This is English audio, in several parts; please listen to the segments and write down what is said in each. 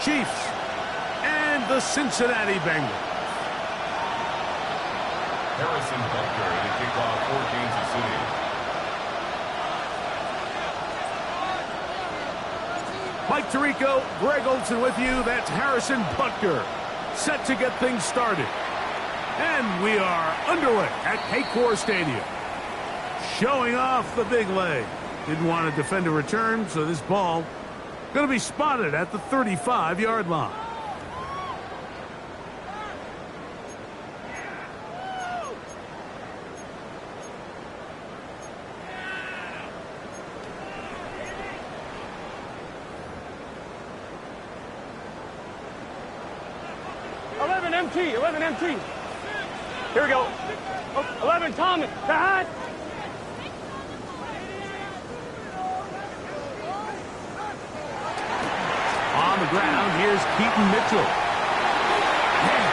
Chiefs and the Cincinnati Bengals. Harrison Butker to kick off for Kansas City. Mike Tirico, Greg Olson with you. That's Harrison Butker set to get things started. And we are underway at Paycor Stadium. Showing off the big leg. Didn't want to defend a return, so this ball going to be spotted at the 35-yard line. MT, 11 MT. Here we go. 11 Thomas. That. On the ground, here's Keaton Mitchell. Man,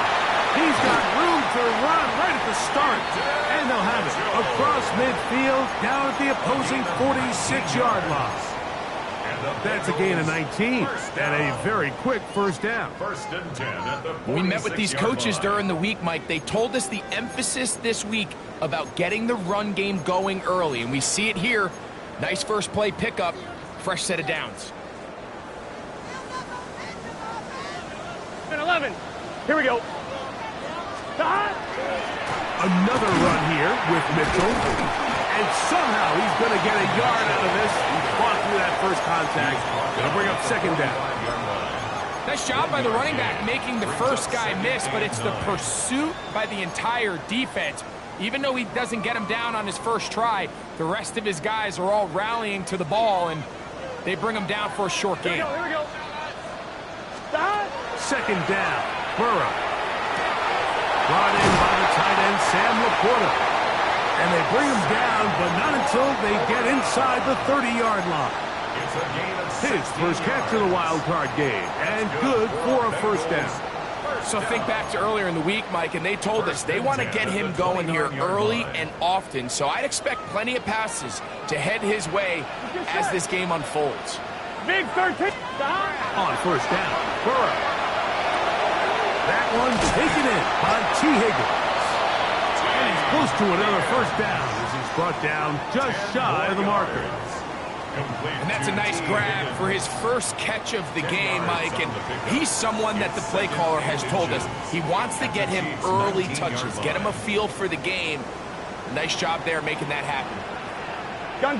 he's got room to run right at the start. And they'll have it across midfield, down at the opposing 46-yard line. That's a gain of 19 and a very quick first down. First and 10 at the 46-yard line. We met with these coaches during the week, Mike. They told us the emphasis this week about getting the run game going early, and we see it here. Nice first play pickup, fresh set of downs. 11. Here we go. Another run here with Mitchell. And somehow he's going to get a yard out of this. He fought through that first contact. Going to bring up second down. Nice job by the running back making the first guy miss, but it's the pursuit by the entire defense. Even though he doesn't get him down on his first try, the rest of his guys are all rallying to the ball, and they bring him down for a short gain. Here we go. Second down. Burrow. Brought in by the tight end, Sam Laporta. And they bring him down, but not until they get inside the 30-yard line. It's a gain of 16 His first catch of the wild card game, and good for a first down. So think back to earlier in the week, Mike, and they told us they want to get him going here early and often. So I'd expect plenty of passes to head his way as this game unfolds. Big 13. On first down, Burrow. That one taken in by T. Higgins. And he's close to another first down as he's brought down just shy of the marker. And that's a nice grab for his first catch of the game, Mike. And he's someone that the play caller has told us he wants to get him early touches, get him a feel for the game. Nice job there making that happen. Gun.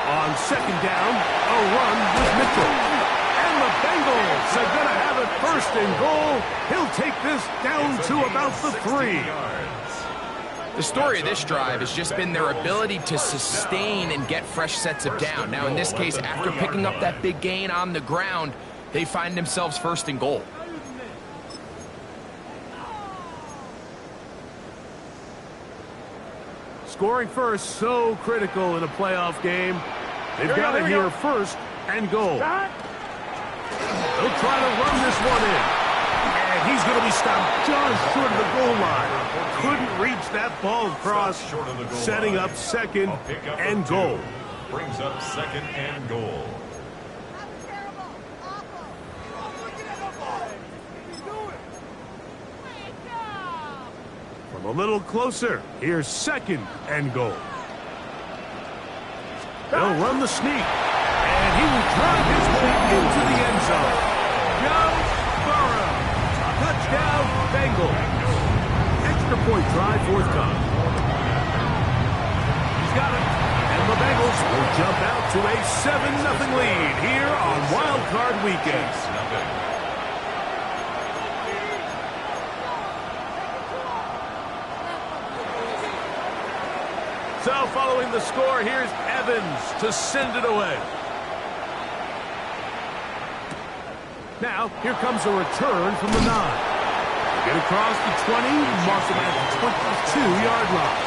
On second down, a run with Mitchell. And the Bengals are going to have it first and goal. He'll take this down to about the 3. The story of this drive has just been their ability to sustain and get fresh sets of down. Now, in this case, after picking up that big gain on the ground, they find themselves first and goal. Scoring first, so critical in a playoff game. They've got it here first and goal. They'll try to run this one in. And he's going to be stopped just short of the goal line. Couldn't reach that ball across, setting up second and goal. Brings up second and goal. From a little closer, here's second and goal. They'll run the sneak, and he will drive his way into the end zone. Joe Burrow, touchdown Bengals. Extra point try forthcoming. He's got it, and the Bengals will jump out to a 7-0 lead here on Wild Card Weekend. So following the score, here's Evans to send it away. Now, here comes a return from the 9. Get across the 20, mark him at the 22-yard line.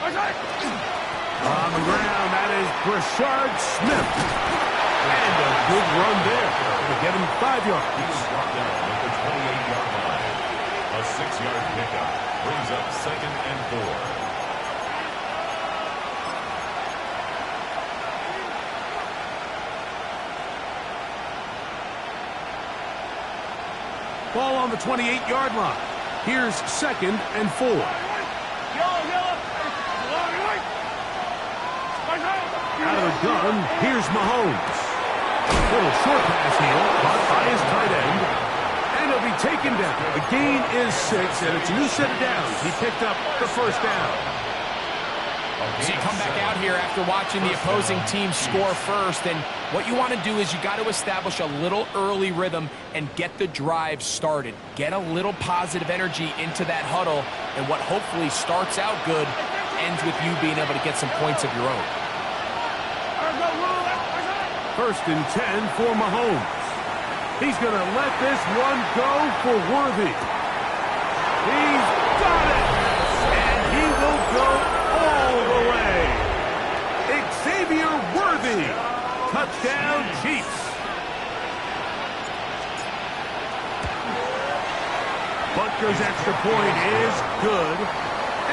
On the ground, that is Brashard Smith. And a good run there to get him 5 yards. He's brought down at the 28-yard line. A 6-yard pickup brings up 2nd and 4. Ball on the 28-yard line. Here's 2nd and 4. Out of the gun, here's Mahomes. Little short pass here, caught by his tight end. And he'll be taken down. The gain is 6, and it's a new set of downs. He picked up the first down. So you come back out here after watching the opposing team score first, and what you want to do is you got to establish a little early rhythm and get the drive started. Get a little positive energy into that huddle, and what hopefully starts out good ends with you being able to get some points of your own. 1st and 10 for Mahomes. He's going to let this one go for Worthy. He's got it! And he will go all the way. Xavier Worthy. Touchdown, Chiefs. Butker's extra point is good.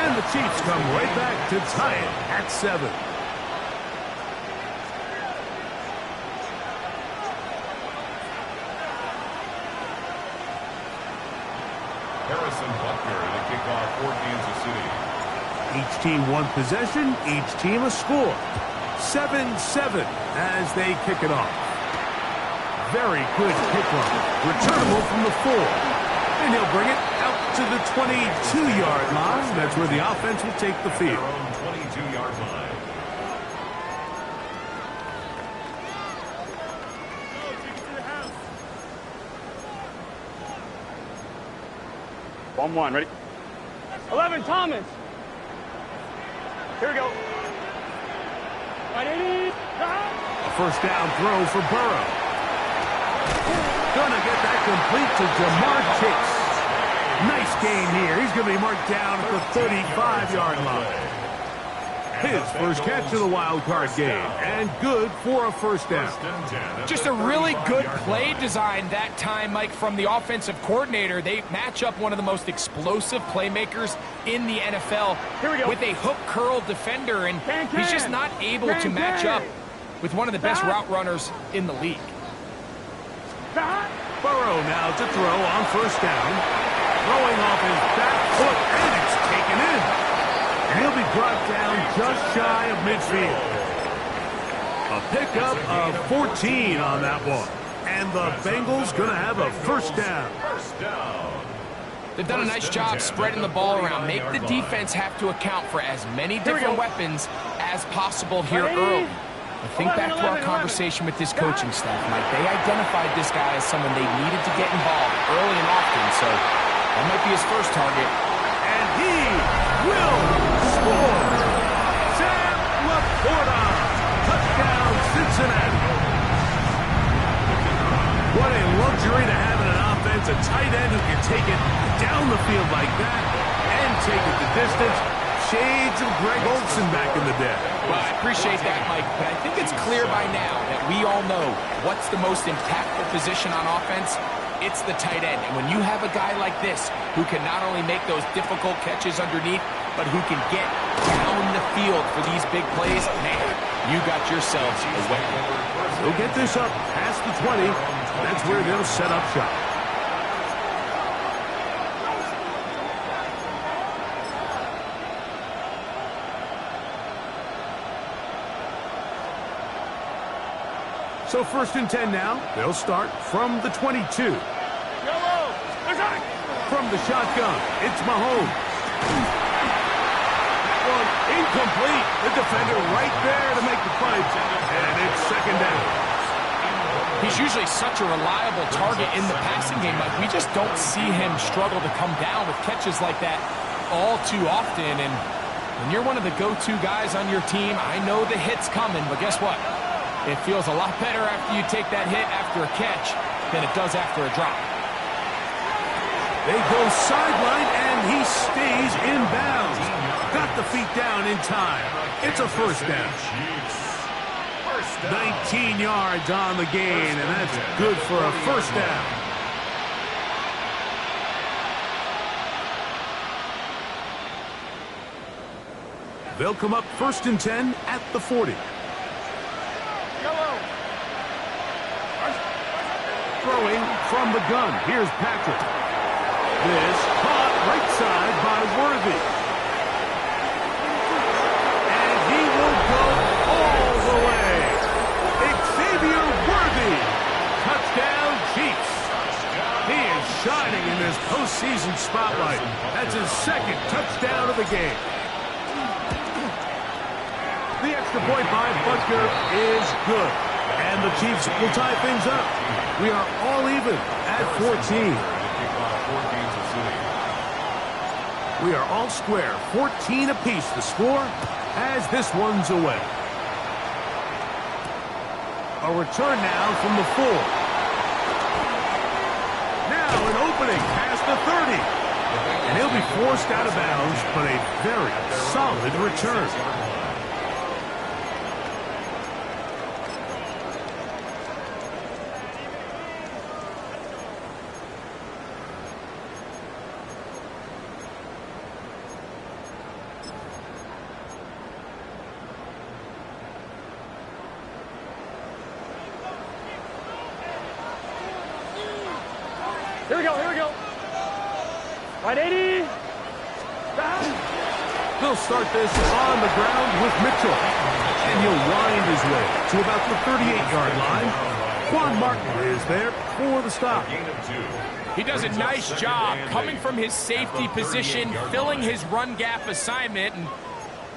And the Chiefs come right back to tie it at 7. Harrison Butker to kick off for Kansas City. Each team one possession, each team a score. 7-7 as they kick it off. Very good kickoff. Returnable from the 4. And he'll bring it out to the 22-yard line. That's where the offense will take the field. Their own 22-yard line. One, ready? 11, Thomas. Here we go. A first down throw for Burrow. Gonna get that complete to Jamar Chase. Nice gain here. He's going to be marked down at the 35-yard line. His first catch of the wild card game, and good for a first down. Just a really good play design that time, Mike, from the offensive coordinator. They match up one of the most explosive playmakers in the NFL with a hook curl defender, and he's just not able to match up with one of the best route runners in the league. Burrow now to throw on first down. Throwing off his back foot, and it's taken in. And he'll be brought down just shy of midfield. A pickup of 14 on that one. And the Bengals going to have a first down. They've done a nice job spreading the ball around. Make the defense have to account for as many different weapons as possible here early. But think back to our conversation with this coaching staff, Mike. They identified this guy as someone they needed to get involved early and often, so that might be his first target. And he will score. Sam Laporta. Touchdown, Cincinnati. What a luxury to have in an offense, a tight end who can take it down the field like that and take it the distance. Shades of Greg Olsen back in the day. Well, I appreciate that, Mike, but I think it's clear by now that we all know what's the most impactful position on offense. It's the tight end. And when you have a guy like this who can not only make those difficult catches underneath, but who can get down the field for these big plays, man, you got yourselves a weapon. They'll get this up past the 20. That's where they'll set up shop. So 1st and 10 now. They'll start from the 22. From the shotgun, it's Mahomes. That one incomplete. The defender right there to make the play. And it's 2nd down. He's usually such a reliable target in the passing game. Like, we just don't see him struggle to come down with catches like that all too often. And when you're one of the go-to guys on your team, I know the hit's coming, but guess what? It feels a lot better after you take that hit after a catch than it does after a drop. They go sideline, and he stays in bounds. Got the feet down in time. It's a first down. 19 yards on the gain, and that's good for a first down. They'll come up 1st and 10 at the 40. Throwing from the gun. Here's Patrick. This caught right side by Worthy. And he will go all the way. Xavier Worthy. Touchdown, Chiefs. He is shining in this postseason spotlight. That's his 2nd touchdown of the game. The extra point by Butker is good. And the Chiefs will tie things up. We are all even at 14. We are all square. 14 apiece the score as this one's away. A return now from the 4. Now an opening past the 30. And he'll be forced out of bounds, but a very solid return. Here we go, here we go. Right 80. They'll start this on the ground with Mitchell. And he'll wind his way to about the 38-yard line. Quan Martin is there for the stop. He does a nice job coming from his safety position, filling his run gap assignment, and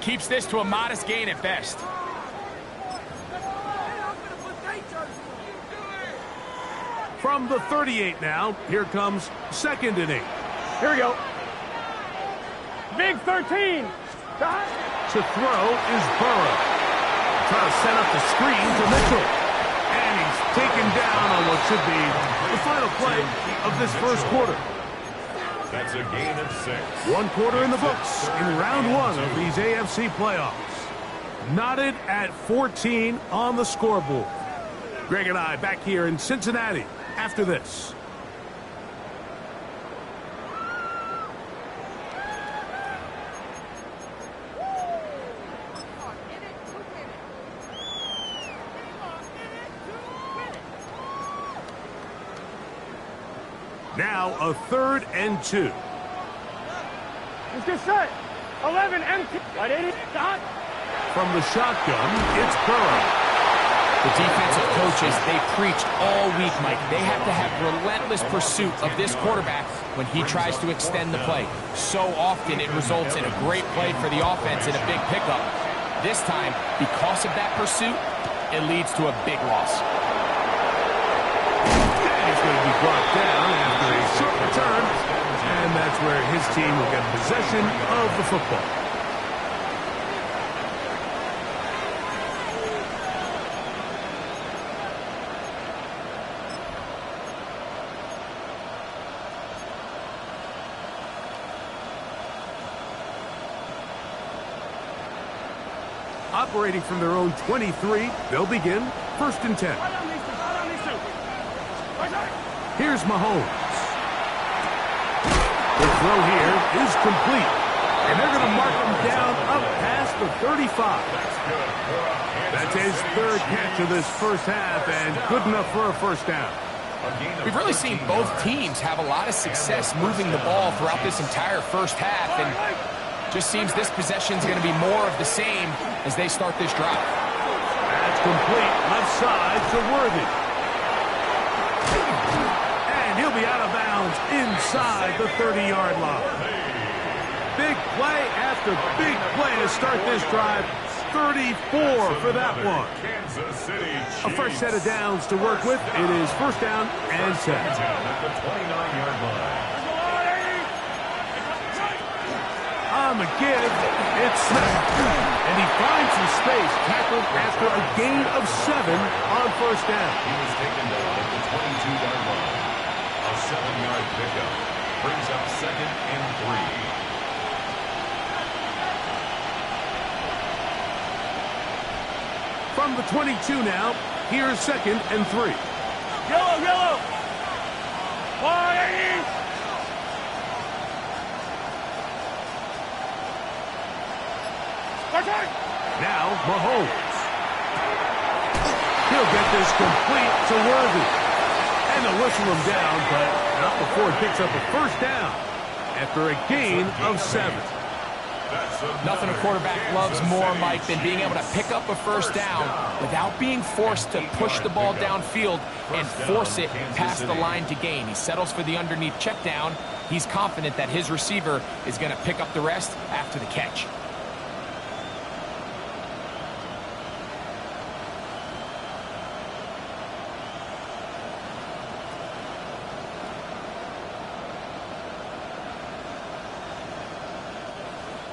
keeps this to a modest gain at best. From the 38 now, here comes 2nd and 8. Here we go. Big 13. To throw is Burrow. Trying to set up the screen to Mitchell. And he's taken down on what should be the final play of this first quarter. That's a gain of 6. 1 quarter in the books in round 1 of these AFC playoffs. Knotted at 14 on the scoreboard. Greg and I back here in Cincinnati after this. Now a 3rd and 2. Let's get set. 11 empty. Right 80. Dot. From the shotgun, it's Burrow. The defensive coaches, they preached all week, Mike. They have to have relentless pursuit of this quarterback when he tries to extend the play. So often it results in a great play for the offense and a big pickup. This time, because of that pursuit, it leads to a big loss. And he's going to be brought down after a short return. And that's where his team will get possession of the football. Operating from their own 23, they'll begin 1st and 10. Here's Mahomes. The throw here is complete. And they're going to mark him down up past the 35. That's his 3rd catch of this first half and good enough for a first down. We've really seen both teams have a lot of success moving the ball throughout this entire first half, and just seems this possession is going to be more of the same as they start this drive. That's complete. Left side to Worthy. And he'll be out of bounds inside the 30-yard line. Big play after big play to start this drive. 34 for that one. A fresh set of downs to work with. It is 1st down and 10. At the 29-yard line. On the give, it's Smith. And he finds some space, tackled after a gain of 7 on 1st down. He was taken down at the 22-yard line. A 7-yard pickup brings up 2nd and 3. from the 22 now. Here's 2nd and 3. Yellow, yellow. 180. Now Mahomes. He'll get this complete to Worthy. And they'll whistle him down, but not before he picks up a first down after a gain of 7. Nothing a quarterback loves more, Mike, than being able to pick up a first down without being forced to push the ball downfield and force it past the line to gain. He settles for the underneath check down. He's confident that his receiver is going to pick up the rest after the catch.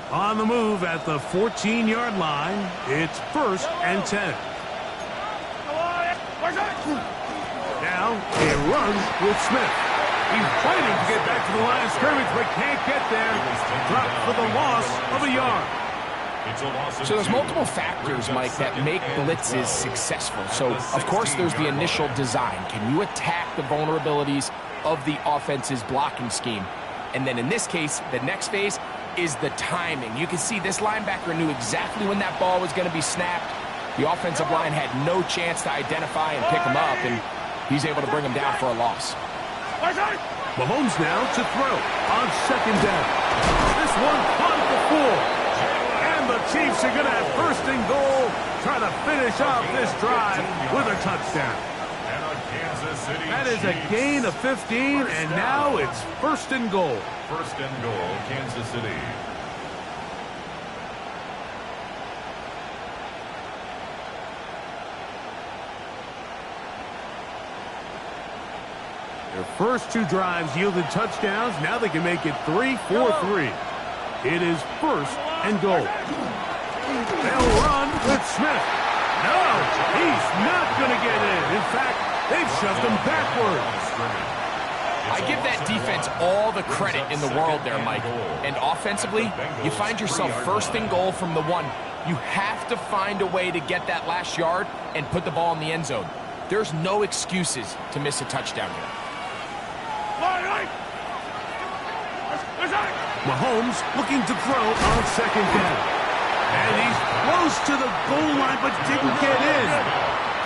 On the move at the 14-yard line, it's 1st and 10. Now a run with Smith. He's fighting to get back to the line of scrimmage, but can't get there. Dropped for the loss of a yard. So there's multiple factors, Mike, that make blitzes successful. So, of course, there's the initial design. Can you attack the vulnerabilities of the offense's blocking scheme? And then in this case, the next phase is the timing. You can see this linebacker knew exactly when that ball was going to be snapped. The offensive line had no chance to identify and pick him up, and he's able to bring him down for a loss. Mahomes now to throw on 2nd down. This one caught at the 4. And the Chiefs are going to have 1st and goal, trying to finish off this drive with a touchdown. That is a gain of 15, and now it's 1st and goal. 1st and goal, Kansas City. Their first 2 drives yielded touchdowns. Now they can make it 3-4-3. It is 1st and goal. They'll run with Smith. No, he's not going to get in. In fact, they've shoved him backwards. I give that defense all the credit in the world there, Mike. And offensively, you find yourself 1st and goal from the 1. You have to find a way to get that last yard and put the ball in the end zone. There's no excuses to miss a touchdown here. Mahomes looking to throw on 2nd down. And he's close to the goal line, but didn't get in.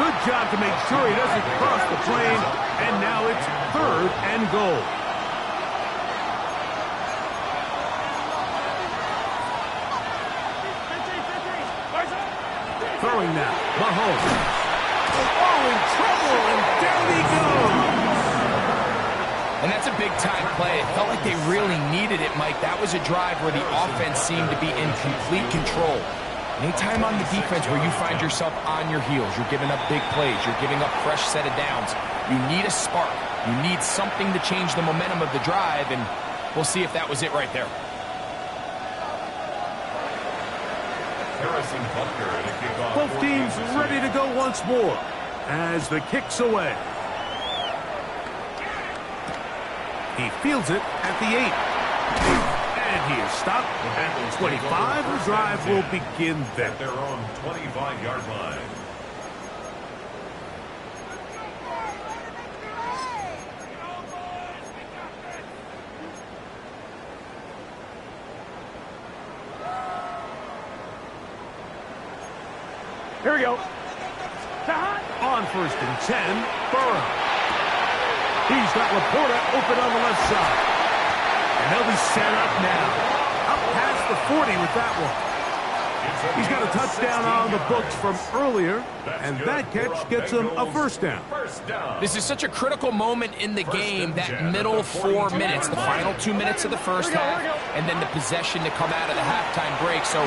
Good job to make sure he doesn't cross the plane. And now it's 3rd and goal. Throwing now, Mahomes. Oh, in trouble, and down he goes. And that's a big-time play. It felt like they really needed it, Mike. That was a drive where the offense seemed to be in complete control. Anytime on the defense where you find yourself on your heels, you're giving up big plays, you're giving up fresh set of downs, you need a spark. You need something to change the momentum of the drive, and we'll see if that was it right there. Both teams ready to go once more as the kick's away. He fields it at the 8. And he is stopped at 25. The drive will begin there. At their own 25-yard line. Here we go. On 1st and 10, Burrow. He's got Laporta open on the left side. And they'll be set up now. Up past the 40 with that one. He's got a touchdown on the books from earlier, and that catch gets him a 1st down. This is such a critical moment in the game, that middle 4 minutes, the final 2 minutes of the first half, and then the possession to come out of the halftime break. So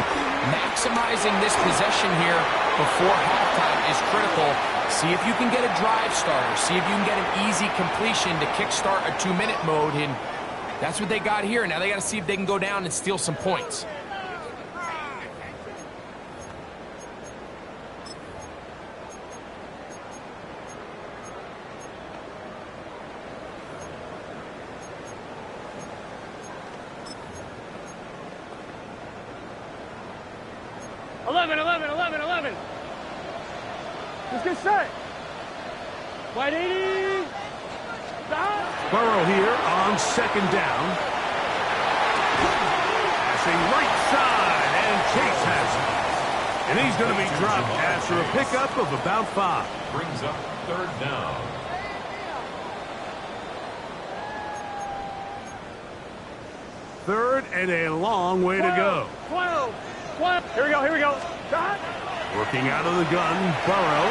maximizing this possession here before halftime is critical. See if you can get a drive starter. See if you can get an easy completion to kickstart a 2-minute mode, and that's what they got here. Now they got to see if they can go down and steal some points. Let's get set. Wide 80. Stop. Burrow here on second down. Passing right side, and Chase has it. And he's going to be dropped after a pickup of about 5. Brings up third down. Third and a long way to go. 12. Here we go, here we go. Stop. Working out of the gun, Burrow.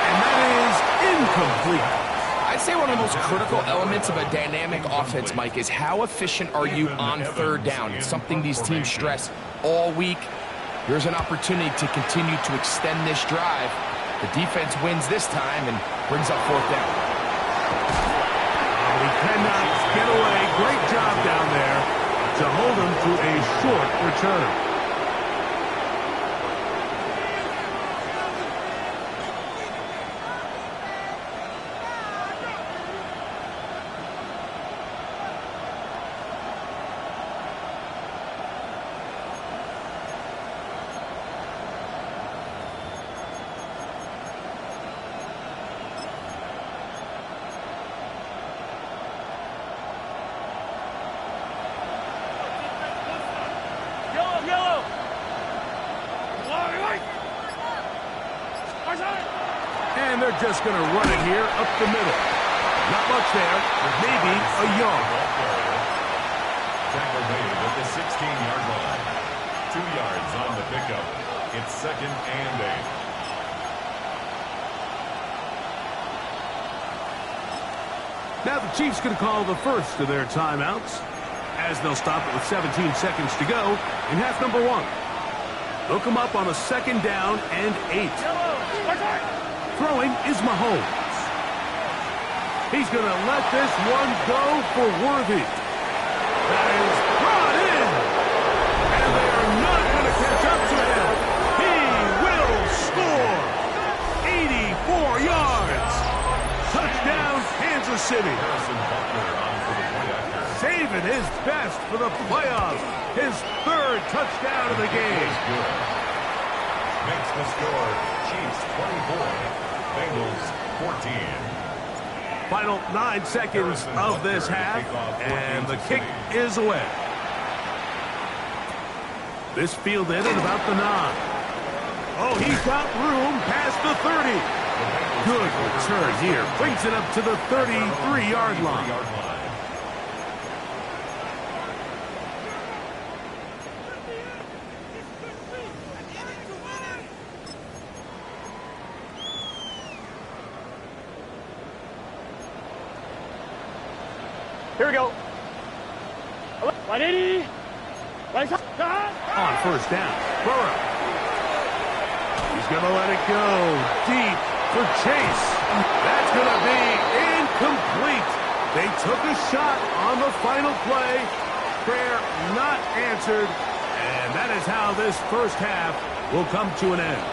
And that is incomplete. I'd say one of the most critical elements of a dynamic offense, Mike, is how efficient are you on third down. It's something these teams stress all week. Here's an opportunity to continue to extend this drive. The defense wins this time and brings up fourth down. He cannot get away. Great job down there to hold him to a short return. And they're just going to run it here up the middle. Not much there, maybe a yard. Tackle made at the 16-yard line. 2 yards on the pickup. It's second and 8. Now the Chiefs going to call the first of their timeouts, as they'll stop it with 17 seconds to go in half number 1. They'll come up on a second down and 8. Throwing is Mahomes. He's going to let this one go for Worthy. That is brought in. And they are not going to catch up to him. He will score. 84 yards. Touchdown, Kansas City. Harrison Butker on for the point after. Saving his best for the playoffs. His 3rd touchdown of the game. Good. Makes the score Chiefs 24. Bengals 14. Final 9 seconds of this half, and the kick is away. This fielded at about the 9. Oh, he's got room past the 30. Good return here. Brings it up to the 33-yard line. Here we go. 180. On first down, Burrow. He's going to let it go deep for Chase. That's going to be incomplete. They took a shot on the final play. Prayer not answered. And that is how this first half will come to an end.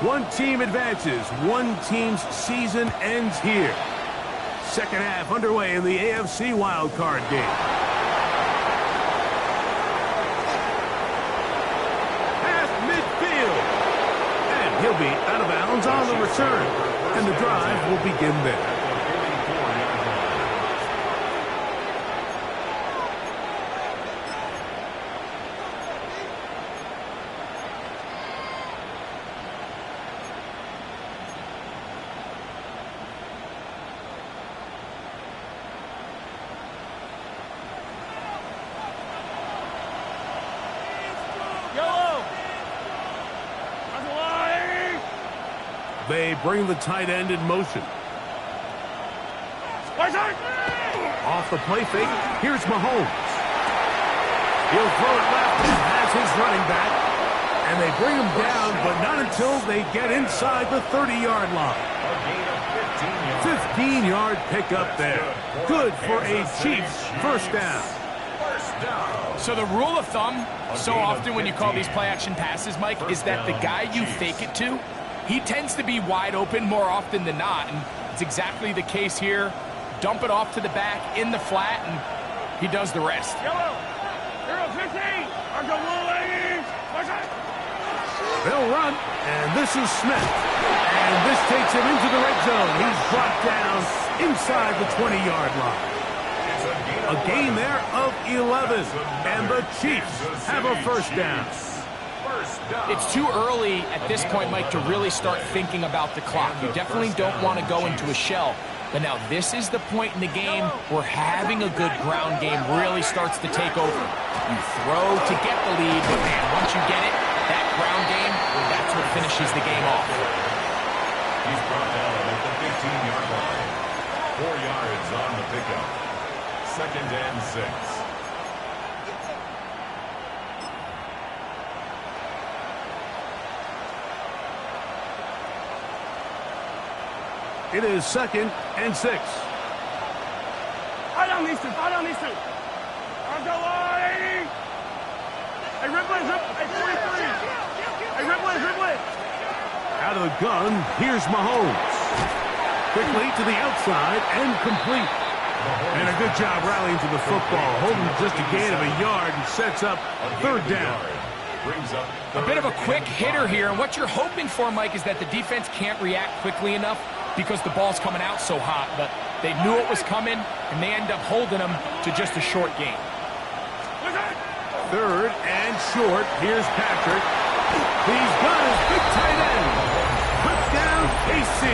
One team advances. One team's season ends here. Second half underway in the AFC Wildcard game. Past midfield. And he'll be out of bounds on the return. And the drive will begin there. They bring the tight end in motion. Off the play fake, here's Mahomes. He'll throw it left and has his running back. And they bring him down, but not until they get inside the 30-yard line. 15-yard pickup there. Good for a Chiefs first down. So the rule of thumb, so often when you call these play-action passes, Mike, is that the guy you fake it to, he tends to be wide open more often than not, and it's exactly the case here. dump it off to the back in the flat, and he does the rest. Yellow. Hero 15. Argo Ladies. They'll run, and this is Smith. And this takes him into the red zone. He's brought down inside the 20-yard line. A gain there of 11, and the Chiefs have a first down. It's too early at this point, Mike, to really start thinking about the clock. You definitely don't want to go into a shell. But now this is the point in the game where having a good ground game really starts to take over. You throw to get the lead, but man, once you get it, that ground game, that's what finishes the game off. He's brought down at the 15-yard line. 4 yards on the pickup. 2nd and 6. It is 2nd and 6. Right on these two. Right on these two. Argo Ladies. Hey, Ripley. Hey, 43. Hey, Ripley. Out of the gun, here's Mahomes. Quickly to the outside and complete. And a good job rallying to the football. Holding just a gain of a yard and sets up 3rd down. A bit of a quick hitter here, and what you're hoping for, Mike, is that the defense can't react quickly enough because the ball's coming out so hot. But they knew it was coming, and they end up holding them to just a short gain. 3rd and short. Here's Patrick. He's got his big tight end. Touchdown, KC.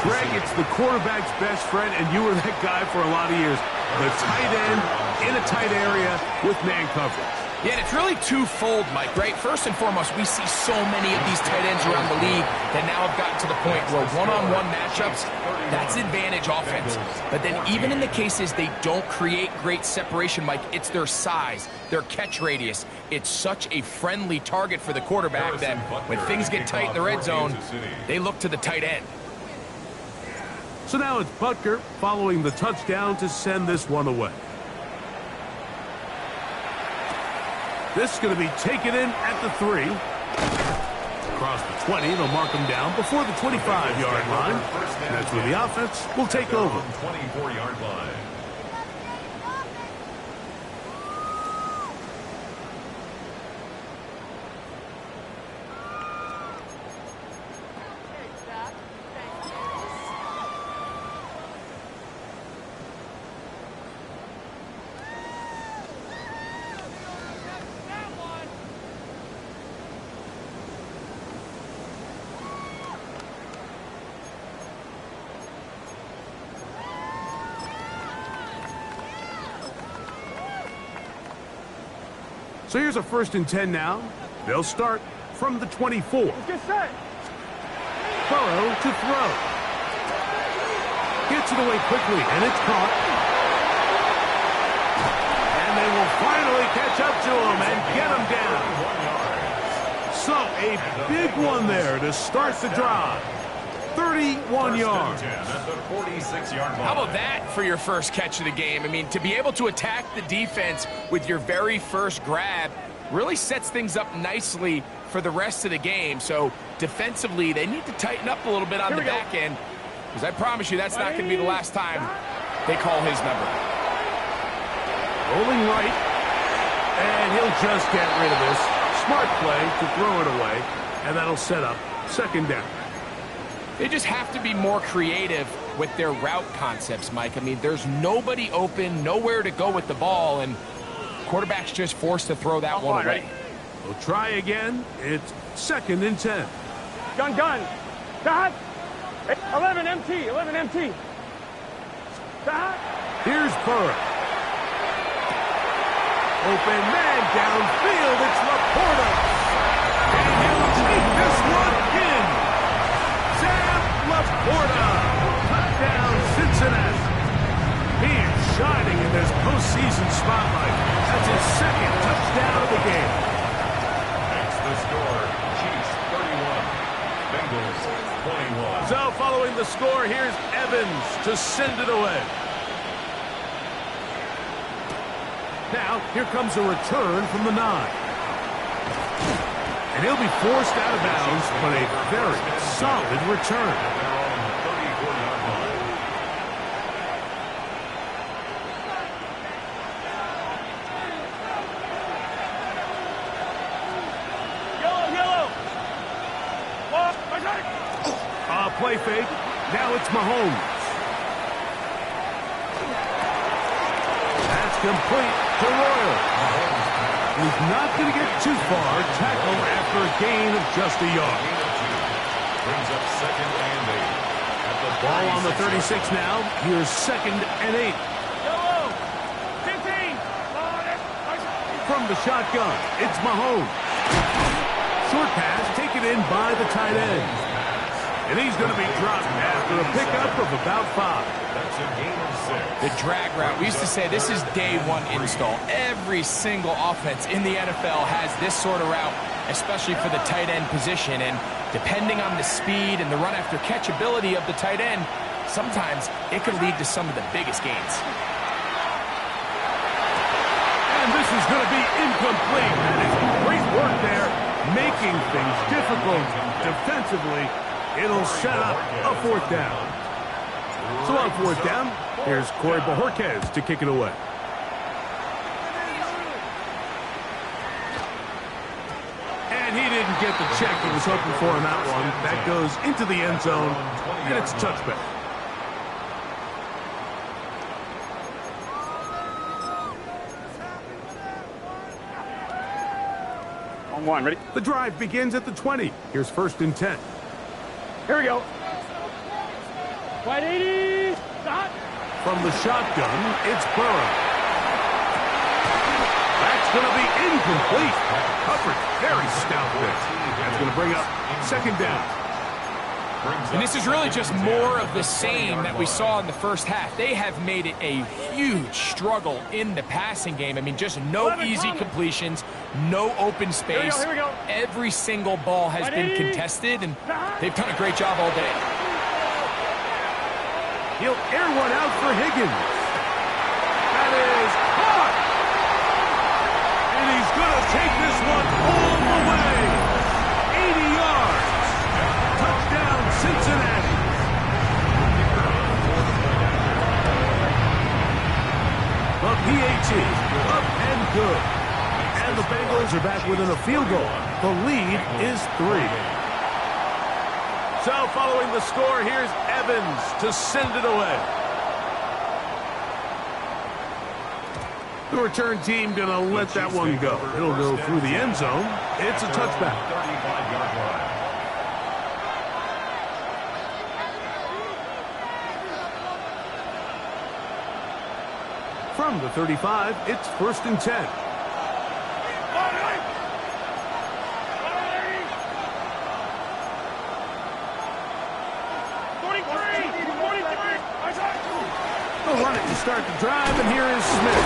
Greg, it's the quarterback's best friend, and you were that guy for a lot of years. The tight end in a tight area with man coverage. Yeah, and it's really twofold, Mike, right? First and foremost, we see so many of these tight ends around the league that now have gotten to the point where one-on-one matchups, that's advantage offense. But then even in the cases they don't create great separation, Mike, it's their size, their catch radius. It's such a friendly target for the quarterback that when things get tight in the red zone, they look to the tight end. So now it's Butker following the touchdown to send this one away. This is going to be taken in at the 3. Across the 20, they'll mark him down before the 25-yard line. And that's where the offense will take over. 24-yard line. So here's a 1st and 10 now. They'll start from the 24. Let's get set. Burrow to throw. Gets it away quickly, and it's caught. And they will finally catch up to him and get him down. So a big one there to start the drive. 31 yards. How about that for your first catch of the game? I mean, to be able to attack the defense with your very first grab really sets things up nicely for the rest of the game. So defensively, they need to tighten up a little bit on the back end, because I promise you that's not going to be the last time they call his number. Rolling right, and he'll just get rid of this. Smart play to throw it away, and that'll set up 2nd down. They just have to be more creative with their route concepts, Mike. I mean, there's nobody open, nowhere to go with the ball, and quarterback's just forced to throw that one away. We'll try again. It's 2nd and 10. Gun. Got. 11 MT. Got. Here's Burrow. Open man downfield. It's Laporta. And he'll take this one in. Laporta, touchdown Cincinnati. He is shining in this postseason spotlight. That's his 2nd touchdown of the game. That's the score. Chiefs 31, Bengals 21. So following the score, here's Evans to send it away. Now, here comes a return from the 9. And he'll be forced out of bounds, but a very solid return. play fake. Now it's Mahomes. That's complete to Royal. He's not going to get too far. Tackle after a gain of just a yard. Brings up 2nd and 8. At the Ball on the 36 now. Here's 2nd and 8. From the shotgun, it's Mahomes. Short pass taken in by the tight end. And he's going to be dropped after a pickup of about 5. That's a gain of 6. The drag route. We used to say this is day one install. Every single offense in the NFL has this sort of route, especially for the tight end position. And depending on the speed and the run after catch ability of the tight end, sometimes it can lead to some of the biggest gains. And this is going to be incomplete. That is great work there, making things difficult defensively. It'll set up a 4th down. So on 4th down, here's Corey Bojorquez to kick it away. And he didn't get the check he was hoping for on that one. That goes into the end zone, and it's a touchback. On 1, ready? The drive begins at the 20. Here's 1st and 10. Here we go. Wide 80. Stop. From the shotgun, it's Burrow. That's going to be incomplete. Coverage, very stout there. That's going to bring up 2nd down. And this is really just more of the same that we saw in the first half. They have made it a huge struggle in the passing game. I mean, just no easy completions, no open space. Here we go. Every single ball has been contested, and they've done a great job all day. He'll air one out for Higgins. That is caught. And he's going to take this one all the way. 80 yards. Touchdown, Cincinnati. The PAT, up and good. And the Bengals are back within a field goal. The lead is 3. So following the score, here's Evans to send it away. The return team going to let that one go. It'll go through the end zone. It's a touchback. 35-yard line. From the 35, it's 1st and 10. They'll run it to start the drive, and here is Smith.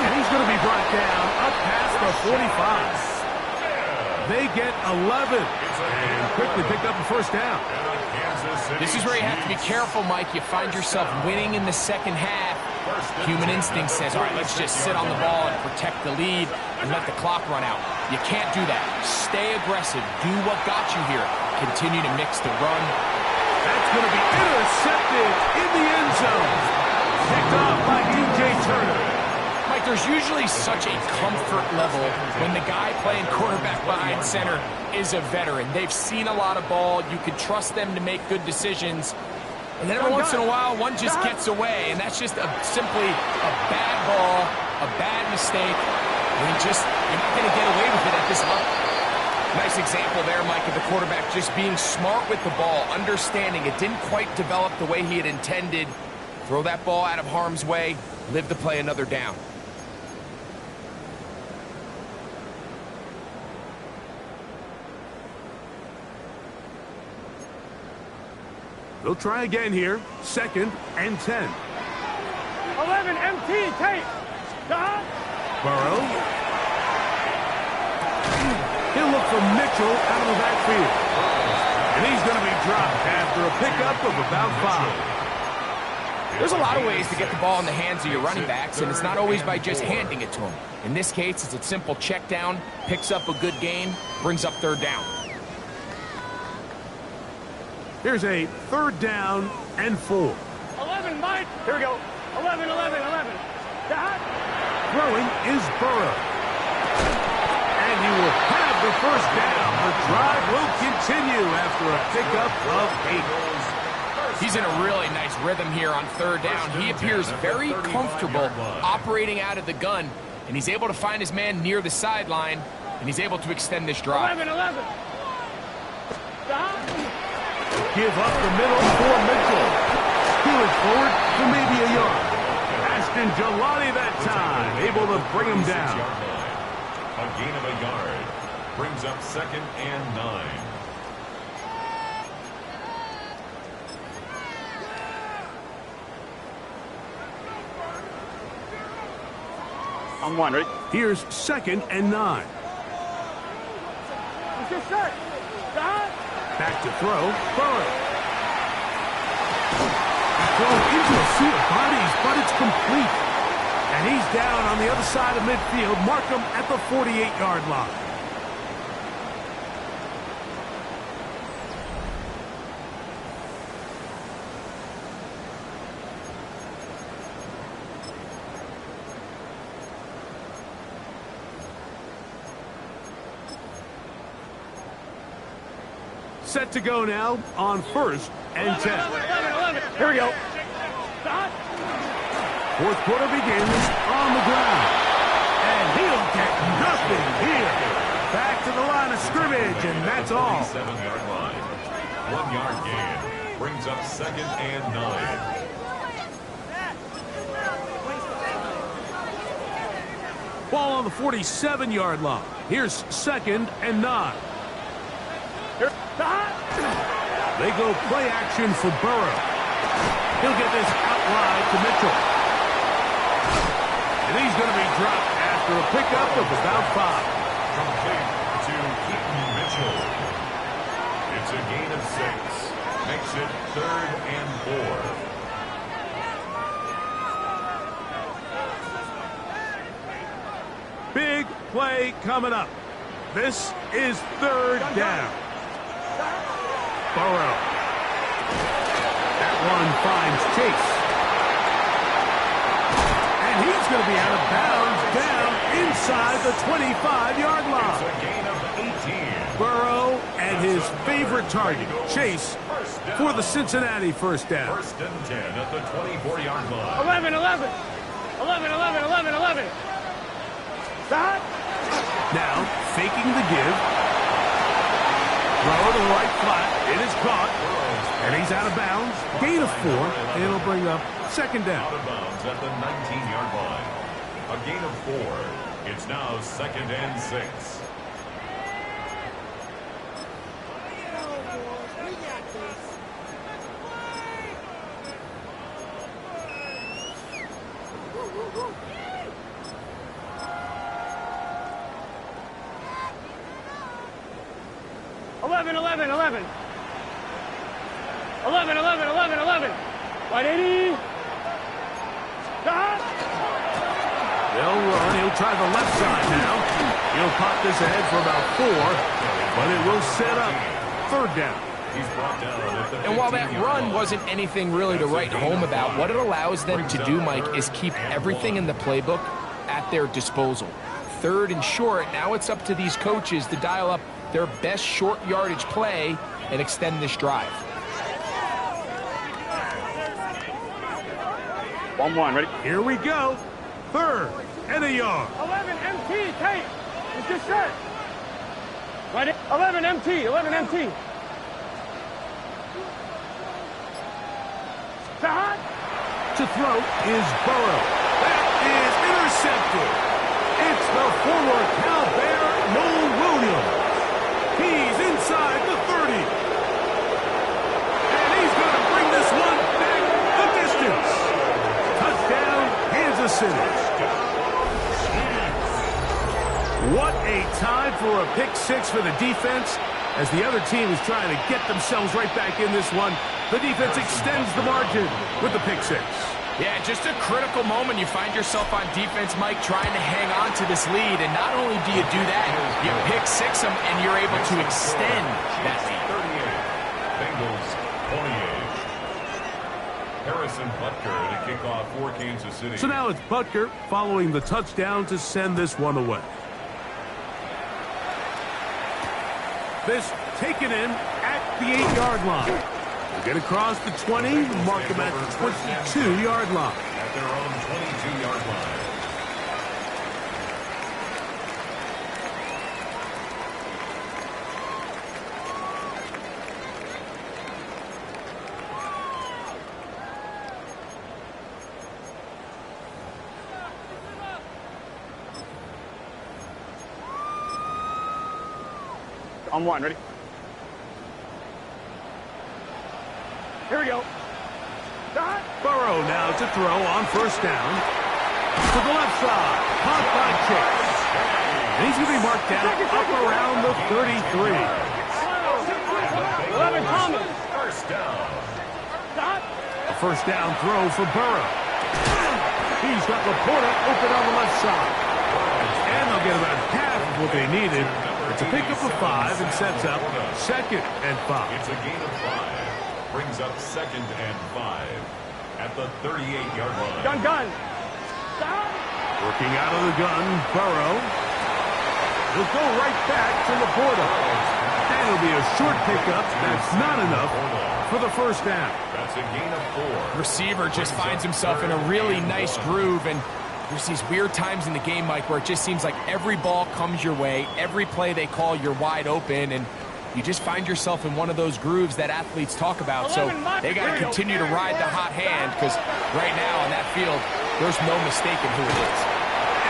And he's going to be brought down up past the 45. They get 11 and quickly pick up a 1st down. This is where you have to be careful, Mike. You find yourself winning in the second half. Human instinct says, all right, let's just sit on the ball and protect the lead and let the clock run out. You can't do that. Stay aggressive. Do what got you here. Continue to mix the run. That's going to be intercepted in the end zone. Picked off by DJ Turner. Mike, there's usually such a comfort level when the guy playing quarterback behind center is a veteran. They've seen a lot of ball. You can trust them to make good decisions. And then every once in a while, one just gets away, and that's just simply a bad ball, a bad mistake. I mean, you're not going to get away with it at this level. Nice example there, Mike, of the quarterback just being smart with the ball, understanding it didn't quite develop the way he had intended. Throw that ball out of harm's way, live to play another down. They'll try again here. 2nd and 10. 11, MT, tape. Burrow. He'll look for Mitchell out of the backfield. And he's going to be dropped after a pickup of about 5. There's a lot of ways to get the ball in the hands of your running backs, and it's not always by just handing it to them. In this case, it's a simple check down, picks up a good gain, brings up 3rd down. Here's a 3rd down and 4. 11, Mike. Here we go. 11. Throwing is Burrow. And he will have the 1st down. The drive will continue after a pickup of 8. He's in a really nice rhythm here on third down. He appears very comfortable operating out of the gun, and he's able to find his man near the sideline, and he's able to extend this drive. 11. Give up the middle for Mitchell. Steal it forward for maybe a yard. Ashton Gelati that time, able to bring him down. A gain of a yard brings up 2nd and 9. On 1, ready? Here's 2nd and 9. It's your set. Back to throw. Burrow. Thrown into a sea of bodies, but it's complete. And he's down on the other side of midfield. Mark him at the 48-yard line. Set to go now on 1st and 10. 11. Here we go. Fourth quarter begins on the ground. And he'll get nothing here. Back to the line of scrimmage, and that's all. 7-yard line. 1-yard gain brings up 2nd and 9. Ball on the 47-yard line. Here's 2nd and 9. They go play action for Burrow. He'll get this out wide to Mitchell. And he's going to be dropped after a pickup of about 5. Complete to Keaton Mitchell. It's a gain of 6. Makes it 3rd and 4. Big play coming up. This is 3rd down. Burrow. That one finds Chase. And he's going to be out of bounds down inside the 25-yard line. It's a gain of 18. Burrow and his favorite target, Chase, for the Cincinnati first down. 1st and 10 at the 24-yard line. 11. Stop. Now, faking the give. Throw to the right flat. It is caught. And he's out of bounds. Gain of 4. And it'll bring up 2nd down. Out of bounds at the 19-yard line. A gain of 4. It's now 2nd and 6. White 80. Stop. They'll run. He'll try the left side now. He'll pop this ahead for about 4, but it will set up 3rd down. He's brought down at the And while that 15-yard run line. wasn't anything really to write home about, what it allows them to do, Mike, is keep everything in the playbook at their disposal. 3rd and short, now it's up to these coaches to dial up their best short yardage play and extend this drive. 1-1, ready? Here we go. 3rd and a yard. 11 MT, Tate. It's just set. Right. 11 MT. Stop. To throw is Burrow. That is intercepted. It's the former Cal Bear, Noel Williams. He's inside the 30. And he's going to bring this one back the distance. Touchdown, Kansas City. What a time for a pick 6 for the defense. As the other team is trying to get themselves right back in this one, the defense extends the margin with the pick 6. Yeah, just a critical moment. You find yourself on defense, Mike, trying to hang on to this lead. And not only do you do that, you pick 6 them, and you're able to extend that lead. 38. Bengals, 28. Harrison Butker to kick off for Kansas City. So now it's Butker following the touchdown to send this one away. This taken in at the 8-yard line. We'll get across the 20, mark them at the 22-yard line. At their own 22-yard line. On one, ready? Here we go. Burrow now to throw on first down. To the left side. Caught by Chase. And he's going to be marked down up around the 33. 11 Thomas. First down. A first down throw for Burrow. He's got Laporta open on the left side. And they'll get about half of what they needed. It's a pickup of 5 and sets up 2nd and 5. It's a gain of 5. Brings up 2nd and 5 at the 38-yard line. Gun. Working out of the gun, Burrow. He'll go right back to Laporta. And it'll be a short pickup. That's not enough for the first down. That's a gain of 4. Receiver just finds himself in a really nice groove, and there's these weird times in the game, Mike, where it just seems like every ball comes your way, every play they call, you're wide open, and you just find yourself in one of those grooves that athletes talk about. So they got to continue to ride the hot hand, because right now on that field, there's no mistaking who it is.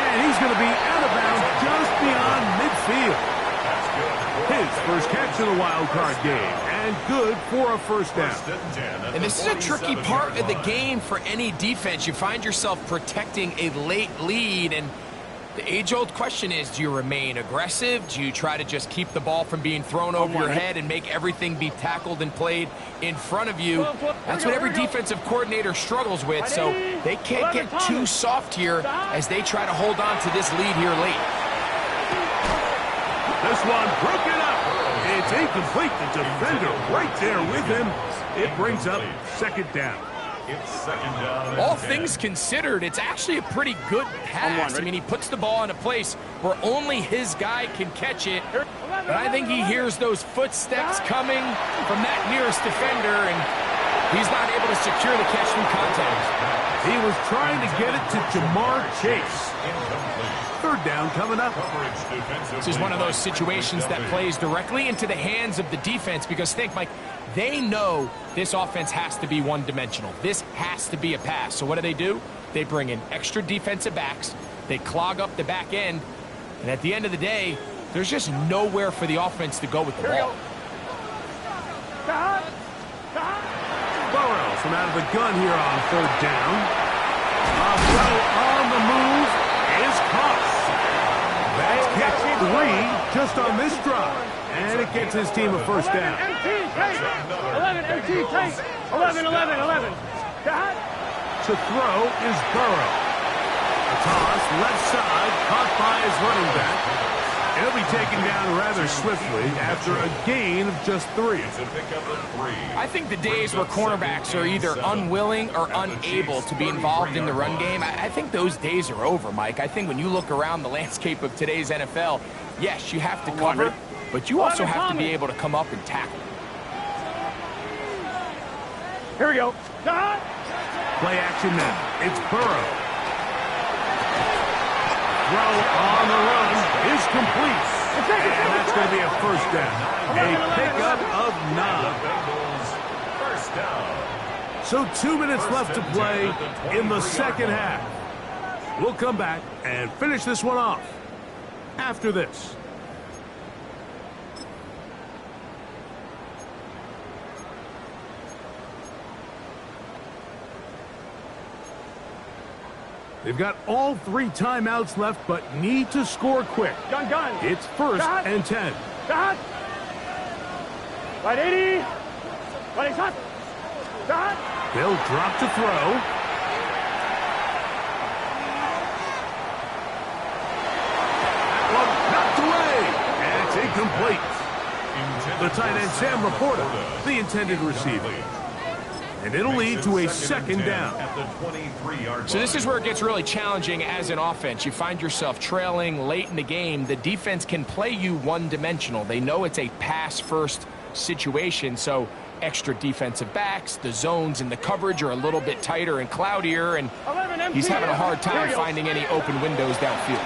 And he's going to be out of bounds just beyond midfield. His first catch in the wild card game, and good for a first down. And this is a tricky part of the game for any defense. You find yourself protecting a late lead, and the age-old question is, do you remain aggressive? Do you try to just keep the ball from being thrown over your head and make everything be tackled and played in front of you? That's what every defensive coordinator struggles with, so they can't get too soft here as they try to hold on to this lead here late. This one broken up. It's incomplete. The defender right there with him. It brings up 2nd down. It's 2nd down. All things considered, it's actually a pretty good pass. I mean, he puts the ball in a place where only his guy can catch it. But I think he hears those footsteps coming from that nearest defender, and he's not able to secure the catch through contact. He was trying to get it to Jamar Chase. 3rd down coming up. This is one of those situations that plays directly into the hands of the defense, because think, Mike, they know this offense has to be one-dimensional. This has to be a pass. So what do? They bring in extra defensive backs. They clog up the back end. And at the end of the day, there's just nowhere for the offense to go with the ball. Burrow from out of the gun here on 3rd down. A throw on the move is caught. That's catch 3 just on this drive. And it gets his team a first down. 11, MT, tank. 11. To throw is Burrow. A toss, left side, caught by his running back. He'll be taken down rather swiftly after a gain of just 3. It's a pickup of 3. I think the days where cornerbacks are either unwilling or unable to be involved in the run game, I think those days are over, Mike. I think when you look around the landscape of today's NFL, yes, you have to cover, but you also have to be able to come up and tackle. Here we go. Play action now. It's Burrow. Throw on the run is complete. And that's going to be a first down. A pickup of 9. First down. So 2 minutes left to play in the 2nd half. We'll come back and finish this one off after this. They've got all 3 timeouts left, but need to score quick. Gun. It's 1st and 10. Right 80. Right shot. They'll drop to throw. That one knocked away. And it's incomplete. The tight end, Sam Laporta, the intended receiver. And it'll lead to a second down. At the 23-yard line. So this is where it gets really challenging as an offense. You find yourself trailing late in the game. The defense can play you one-dimensional. They know it's a pass-first situation, so extra defensive backs, the zones and the coverage are a little bit tighter and cloudier, and he's having a hard time finding any open windows downfield.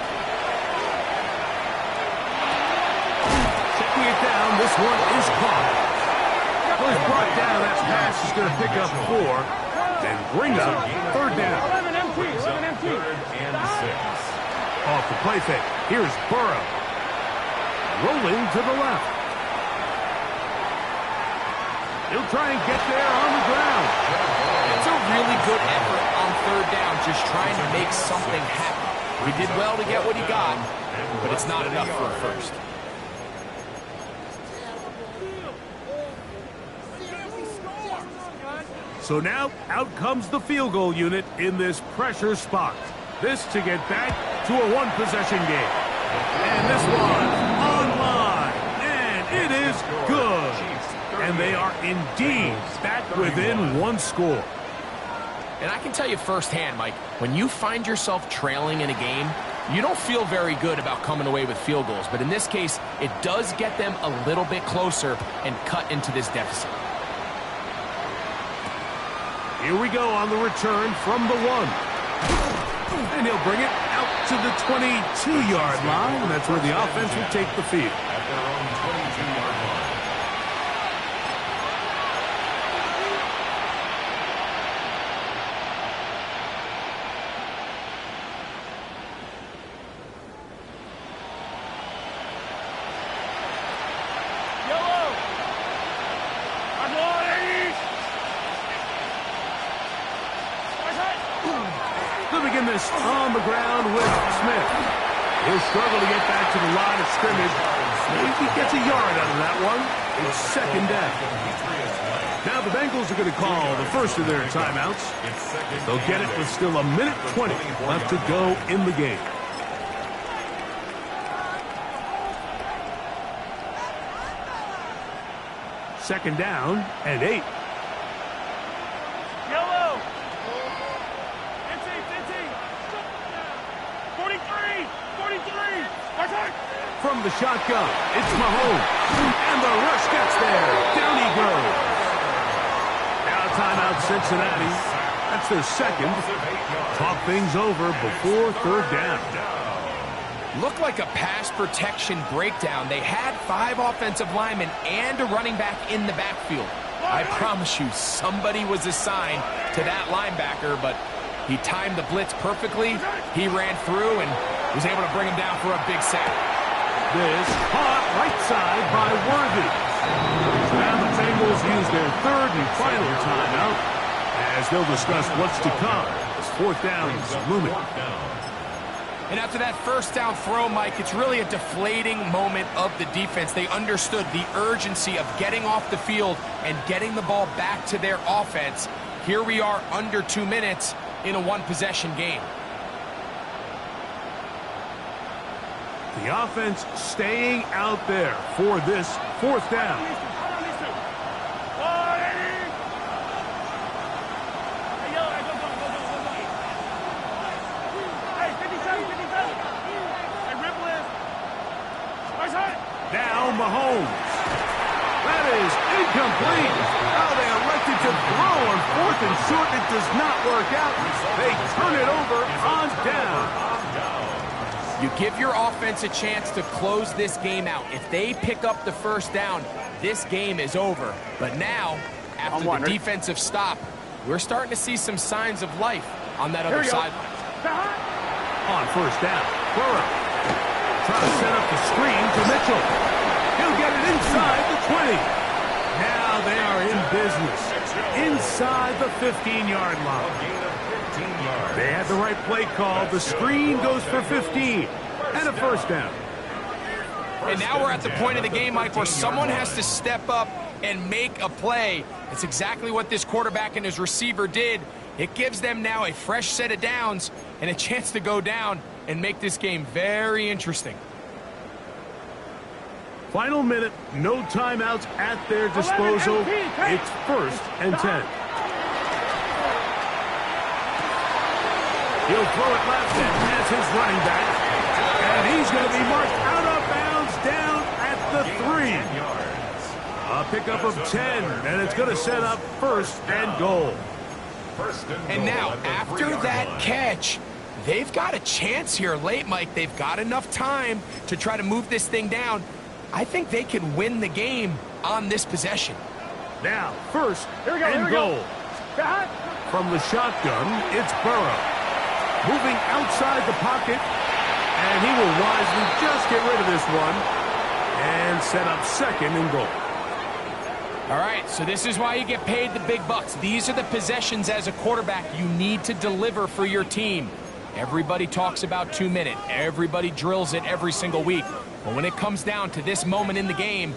Checking it down, this one is caught. Well, he's brought down. That pass is going to pick up 4 and brings up third down. 11 MT. Third and 6. Off the play fake. Here's Burrow. Rolling to the left. He'll try and get there on the ground. It's a really good effort on third down, just trying to make something happen. He did well to get what he got, but it's not enough for a first. So now, out comes the field goal unit in this pressure spot. This to get back to a one-possession game. And this one online. And it is good. And they are indeed back within one score. And I can tell you firsthand, Mike, when you find yourself trailing in a game, you don't feel very good about coming away with field goals. But in this case, it does get them a little bit closer and cut into this deficit. Here we go on the return from the 1. And he'll bring it out to the 22-yard line. And that's where the offense will take the field. At their own 22-yard line. On the ground with Smith. He'll struggle to get back to the line of scrimmage. Maybe he gets a yard out of that one. It's second down. Now the Bengals are going to call the first of their timeouts. They'll get it with still a minute 20 left to go in the game. Second down and 8. From the shotgun, it's Mahomes. And the rush gets there. Down he goes. Now timeout Cincinnati. That's their second. Talk things over before third down. Looked like a pass protection breakdown. They had 5 offensive linemen and a running back in the backfield. I promise you, somebody was assigned to that linebacker, but he timed the blitz perfectly. He ran through and was able to bring him down for a big sack. This caught right side by Worthy. Now the Bengals use their third and final timeout as they'll discuss what's to come as fourth down is looming. And after that first down throw, Mike, it's really a deflating moment of the defense. They understood the urgency of getting off the field and getting the ball back to their offense. Here we are under 2 minutes in a one-possession game. The offense staying out there for this fourth down. Now Mahomes. That is incomplete. Now they elected to throw on 4th and short. It does not work out. They turn it over on down. You give your offense a chance to close this game out. If they pick up the first down, this game is over. But now, after the defensive stop, we're starting to see some signs of life on that other sideline. On first down, Burrow trying to set up the screen to Mitchell. He'll get it inside the 20. Now they are in business. Inside the 15-yard line. They had the right play call. The screen goes for 15. And a first down. And now we're at the point of the game, Mike, where someone has to step up and make a play. It's exactly what this quarterback and his receiver did. It gives them now a fresh set of downs and a chance to go down and make this game very interesting. Final minute, no timeouts at their disposal. It's 1st and 10. He'll throw it left and has his running back. And he's going to be marked out of bounds down at the 3. A pickup of 10, and it's going to set up first and goal. And now, after that catch, they've got a chance here late, Mike. They've got enough time to try to move this thing down. I think they can win the game on this possession. Now, first and goal. From the shotgun, it's Burrow. Moving outside the pocket, and he will wisely just get rid of this one and set up second and goal. All right, so this is why you get paid the big bucks. These are the possessions as a quarterback you need to deliver for your team. Everybody talks about 2-minute. Everybody drills it every single week. But when it comes down to this moment in the game,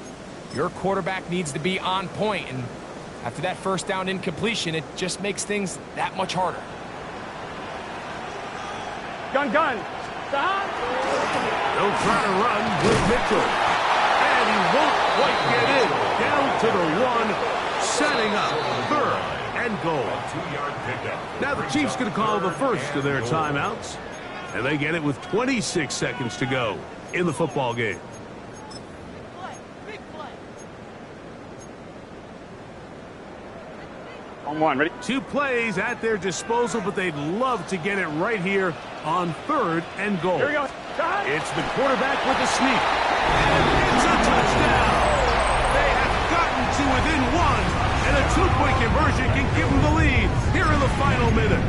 your quarterback needs to be on point. And after that first down incompletion, it just makes things that much harder. Gun. They'll try to run with Mitchell. And he won't quite get in. Down to the 1, setting up third and goal. Now the Chiefs going to call the first of their timeouts. And they get it with 26 seconds to go in the football game. On 1, ready? 2 plays at their disposal, but they'd love to get it right here on third and goal. Here we go. It's the quarterback with the sneak. And it's a touchdown. They have gotten to within 1, and a 2-point conversion can give them the lead here in the final minute.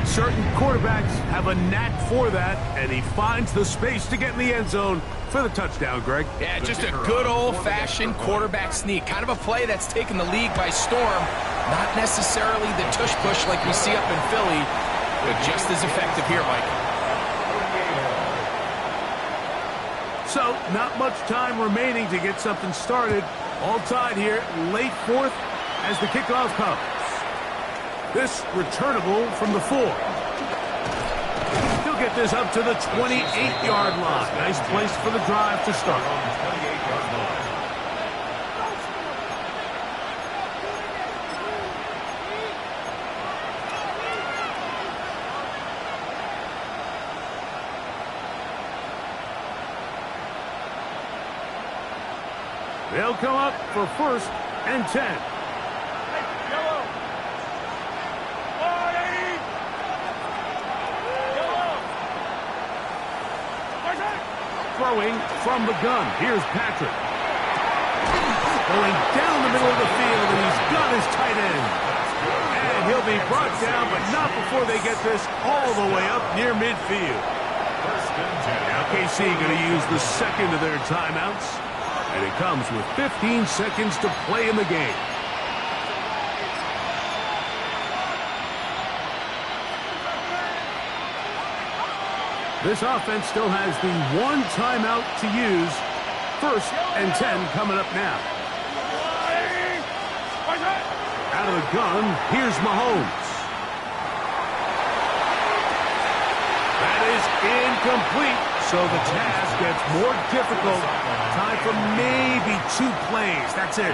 Certain quarterbacks have a knack for that, and he finds the space to get in the end zone for the touchdown, Greg. Yeah, just a good old-fashioned quarterback sneak. Kind of a play that's taken the league by storm. Not necessarily the tush-push like we see up in Philly, but just as effective here, Mike. So, not much time remaining to get something started. All tied here, late fourth as the kickoff comes. This returnable from the 4. He'll get this up to the 28-yard line. Nice place for the drive to start. They'll come up for first and 10. Throwing from the gun. Here's Patrick. Going down the middle of the field, and he's got his tight end. And he'll be brought down, but not before they get this all the way up near midfield. Now KC going to use the second of their timeouts. And it comes with 15 seconds to play in the game. This offense still has the 1 timeout to use. First and 10 coming up now. Out of the gun, here's Mahomes. That is incomplete, so the task gets more difficult. Time for maybe 2 plays. That's it.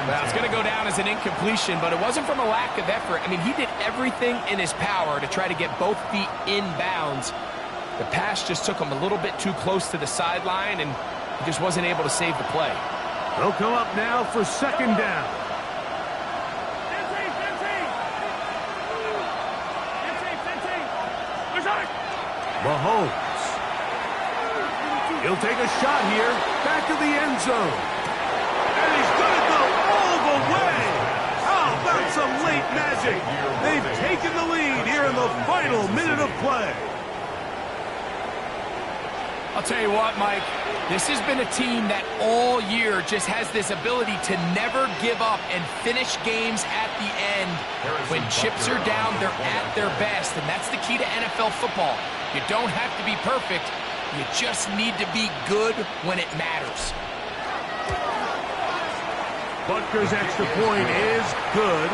Well, it's going to go down as an incompletion, but it wasn't from a lack of effort. I mean, he did everything in his power to try to get both feet in bounds. The pass just took him a little bit too close to the sideline, and he just wasn't able to save the play. They'll come up now for second down. Mahomes. He'll take a shot here, back to the end zone. And he's going to go all the way. How about some late magic? They've taken the lead here in the final minute of play. I'll tell you what, Mike, this has been a team that all year just has this ability to never give up and finish games at the end. When chips are down, they're at their best, and that's the key to NFL football. You don't have to be perfect. You just need to be good when it matters. Butker's extra point is good,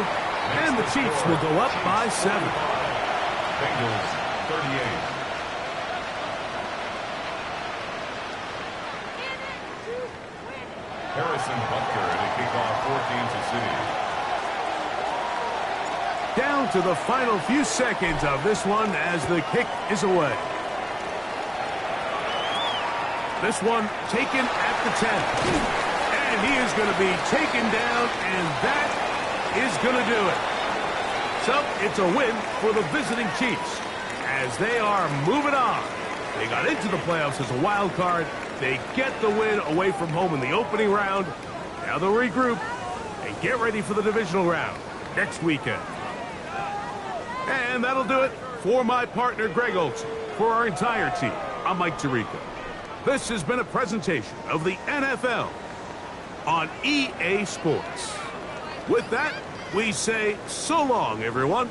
and the Chiefs will go up by 7. Bengals 38. Harrison Butker to kick off for Kansas City. Down to the final few seconds of this one as the kick is away. This one taken at the 10. And he is going to be taken down, and that is going to do it. So it's a win for the visiting Chiefs as they are moving on. They got into the playoffs as a wild card. They get the win away from home in the opening round. Now they'll regroup and get ready for the divisional round next weekend. And that'll do it for my partner, Greg Olson. For our entire team, I'm Mike Tirico. This has been a presentation of the NFL on EA Sports. With that, we say so long, everyone.